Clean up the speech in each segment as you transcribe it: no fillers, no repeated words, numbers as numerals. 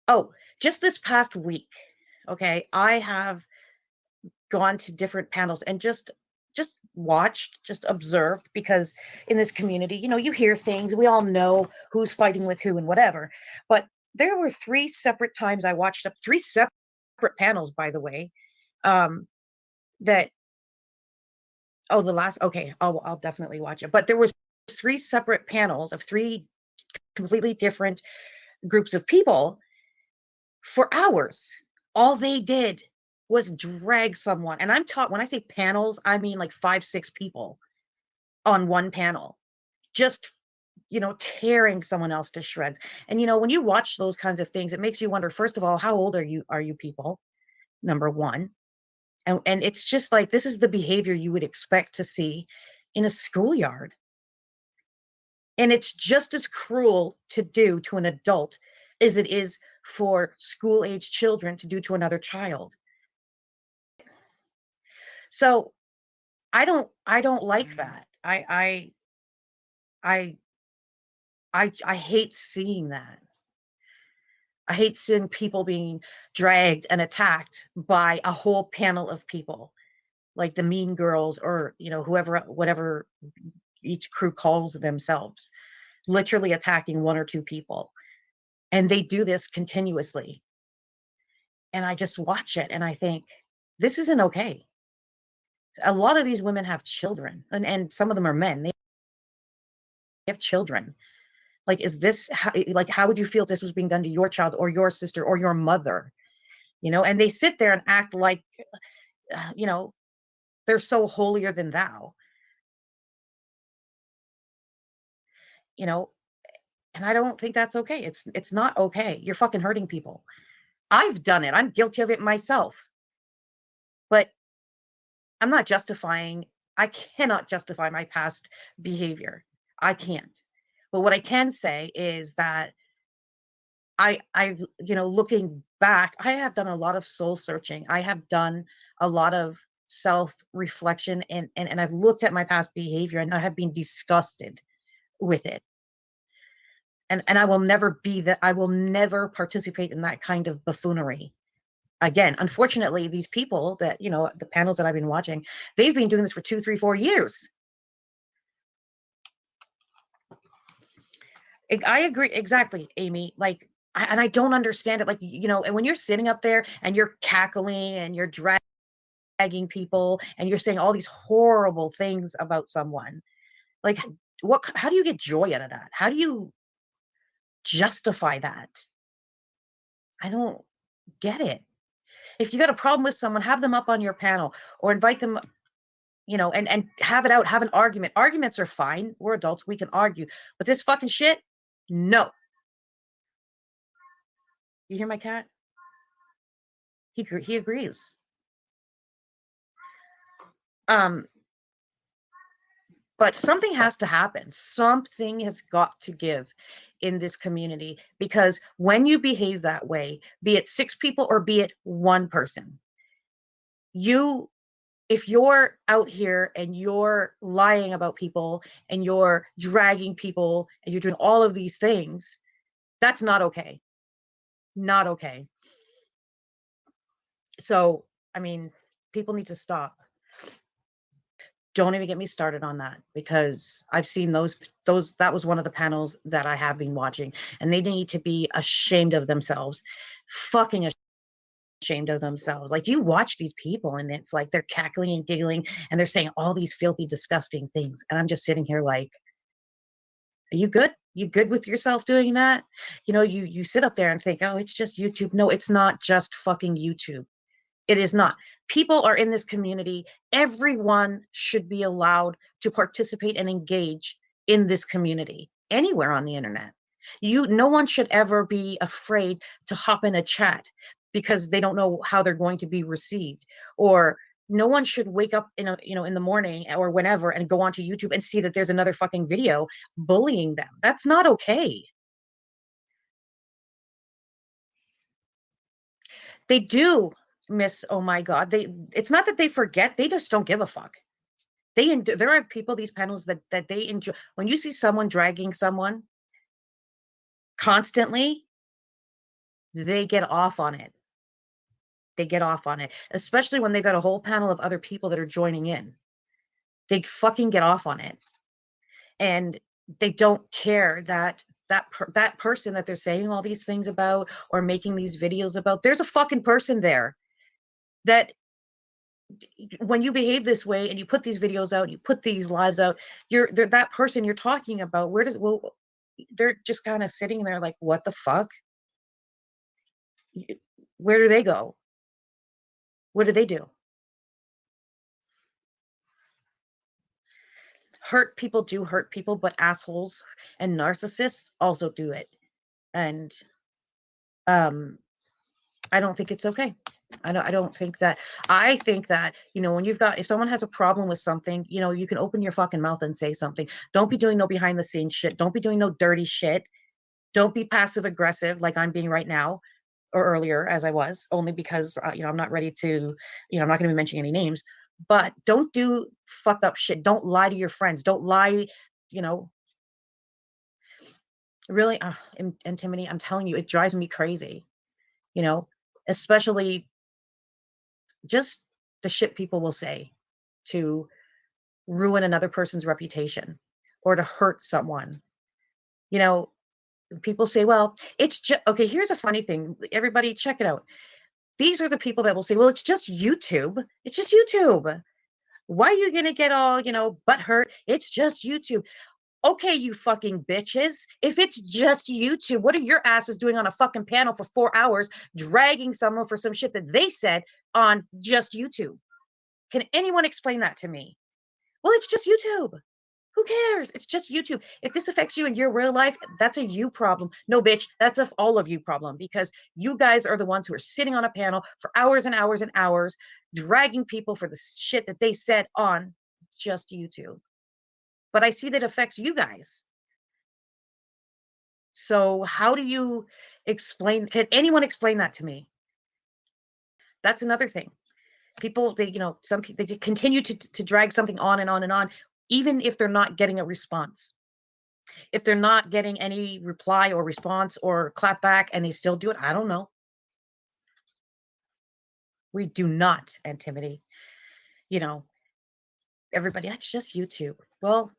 Oh, just this past week, okay, I have gone to different panels and just watched, just observed, because in this community, you hear things, we all know who's fighting with who and whatever. But there were three separate times I watched up three separate panels, by the way. That Oh, the last, okay, I'll definitely watch it. But there was three separate panels of three completely different groups of people for hours. All they did was drag someone. And I'm taught, when I say panels, I mean like five, six people on one panel, just, tearing someone else to shreds. And, when you watch those kinds of things, it makes you wonder, first of all, how old are you people? Number one. And it's just like, this is the behavior you would expect to see in a schoolyard. And it's just as cruel to do to an adult as it is for school age children to do to another child. So I don't like that. I I hate seeing that. I hate seeing people being dragged and attacked by a whole panel of people, like the mean girls, or whoever, whatever each crew calls themselves, literally attacking one or two people. And they do this continuously. And I just watch it and I think, this isn't okay. A lot of these women have children, and some of them are men. They have children. Like, is this how, like, how would you feel if this was being done to your child or your sister or your mother? And they sit there and act like, uh, you know, they're so holier than thou, you know, and I don't think that's okay. It's not okay. You're fucking hurting people. I've done it. I'm guilty of it myself. But I'm not justifying, I cannot justify my past behavior. I can't. But what I can say is that I've, looking back, I have done a lot of soul searching. I have done a lot of self reflection, and I've looked at my past behavior and I have been disgusted with it. And I will never be that, I will never participate in that kind of buffoonery again. Unfortunately, these people that, the panels that I've been watching, they've been doing this for 2, 3, 4 years. I agree exactly, Amy. Like, and I don't understand it. Like, and when you're sitting up there and you're cackling and you're dragging people and you're saying all these horrible things about someone, like, how do you get joy out of that? How do you justify that? I don't get it. If you got a problem with someone, have them up on your panel or invite them, and have it out, have an argument. Arguments are fine. We're adults, we can argue. But this fucking shit, no. You hear my cat? He agrees. Um, but something has to happen. Something has got to give in this community, because when you behave that way, be it six people or be it one person, you if you're out here and you're lying about people and you're dragging people and you're doing all of these things, that's not okay. Not okay. So, I mean, people need to stop. Don't even get me started on that, because I've seen those that was one of the panels that I have been watching, and they need to be ashamed of themselves. Fucking ashamed of themselves. Like, you watch these people and it's like they're cackling and giggling and they're saying all these filthy, disgusting things. And I'm just sitting here like, are you good? You good with yourself doing that? You sit up there and think, oh, it's just YouTube. No, it's not just fucking YouTube. It is not. People are in this community. Everyone should be allowed to participate and engage in this community anywhere on the internet. No one should ever be afraid to hop in a chat because they don't know how they're going to be received, or no one should wake up in the morning or whenever and go onto YouTube and see that there's another fucking video bullying them. That's not okay. They do miss, oh my god, it's not that they forget, they just don't give a fuck. There are people, these panels, that they enjoy. When you see someone dragging someone constantly, they get off on it. They get off on it, especially when they've got a whole panel of other people that are joining in. They fucking get off on it. And they don't care that that person that they're saying all these things about or making these videos about, there's a fucking person there that when you behave this way and you put these videos out, you put these lives out, that person you're talking about, they're just kind of sitting there like, what the fuck? Where do they go? What do they do? Hurt people do hurt people, but assholes and narcissists also do it. And um I don't think it's okay. I don't think that. I think that, when if someone has a problem with something, you can open your fucking mouth and say something. Don't be doing no behind the scenes shit. Don't be doing no dirty shit. Don't be passive aggressive like I'm being right now, or earlier as I was, only because, I'm not ready to, I'm not going to be mentioning any names, but don't do fucked up shit. Don't lie to your friends. Don't lie, you know, really, Timothy, I'm telling you, it drives me crazy, you know, especially just the shit people will say to ruin another person's reputation or to hurt someone. You know, people say, well, it's just okay. Here's a funny thing. Everybody, check it out. These are the people that will say, well, it's just YouTube. It's just YouTube. Why are you going to get all, butt hurt? It's just YouTube. Okay, you fucking bitches. If it's just YouTube, what are your asses doing on a fucking panel for 4 hours, dragging someone for some shit that they said on just YouTube? Can anyone explain that to me? Well, it's just YouTube. Who cares? It's just YouTube. If this affects you in your real life, that's a you problem. No, bitch, that's a all of you problem, because you guys are the ones who are sitting on a panel for hours and hours and hours, dragging people for the shit that they said on just YouTube. But I see that affects you guys. So how do you explain? Can anyone explain that to me? That's another thing. People, some people, they continue to drag something on and on and on, even if they're not getting a response. If they're not getting any reply or response or clap back and they still do it, I don't know. We do not intimidate, everybody. That's just YouTube. Well,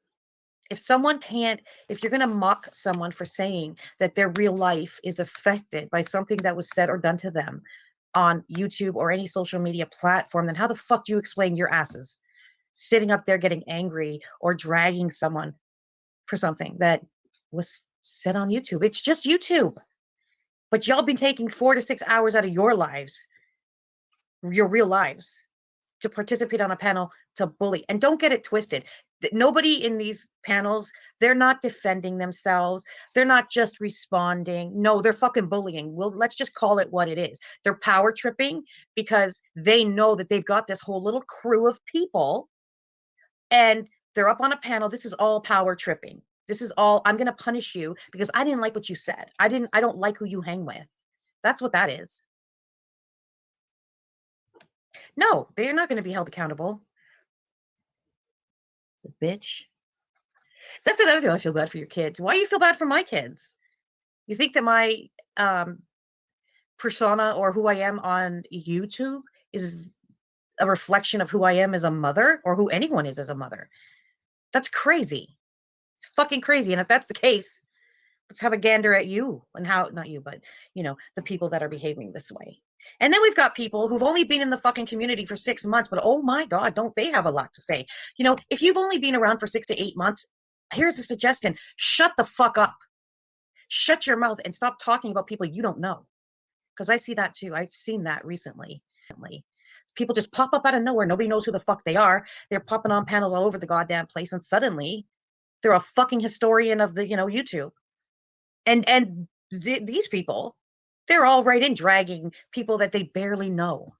if you're going to mock someone for saying that their real life is affected by something that was said or done to them on YouTube or any social media platform, then how the fuck do you explain your asses sitting up there getting angry or dragging someone for something that was said on YouTube? It's just YouTube. But y'all been taking 4 to 6 hours out of your lives, your real lives, to participate on a panel to bully. And don't get it twisted. Nobody in these panels, they're not defending themselves. They're not just responding. No, they're fucking bullying. Well, let's just call it what it is. They're power tripping because they know that they've got this whole little crew of people and they're up on a panel. This is all power tripping. This is all, I'm going to punish you because I didn't like what you said. I don't like who you hang with. That's what that is. No, they're not going to be held accountable. Bitch. That's another thing. I feel bad for your kids. Why do you feel bad for my kids? You think that my persona or who I am on YouTube is a reflection of who I am as a mother or who anyone is as a mother? That's crazy. It's fucking crazy. And if that's the case, let's have a gander at you and how, not you, but, the people that are behaving this way. And then we've got people who've only been in the fucking community for 6 months, but oh my God, don't they have a lot to say? If you've only been around for 6 to 8 months, here's a suggestion. Shut the fuck up. Shut your mouth and stop talking about people you don't know. Because I see that too. I've seen that recently. People just pop up out of nowhere. Nobody knows who the fuck they are. They're popping on panels all over the goddamn place. And suddenly they're a fucking historian of the, YouTube. And these people, they're all right in dragging people that they barely know.